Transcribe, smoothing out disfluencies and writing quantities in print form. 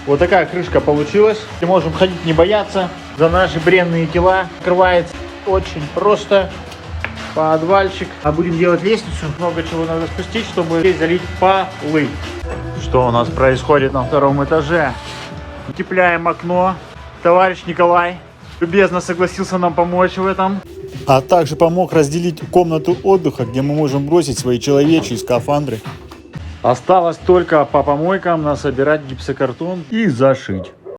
Вот такая крышка получилась. Мы можем ходить, не бояться. За наши бренные тела. Открывается очень просто. Подвальчик. А будем делать лестницу. Много чего надо спустить, чтобы здесь залить полы. Что у нас происходит на втором этаже? Утепляем окно. Товарищ Николай любезно согласился нам помочь в этом. А также помог разделить комнату отдыха, где мы можем бросить свои человечьи скафандры. Осталось только по помойкам насобирать гипсокартон и зашить.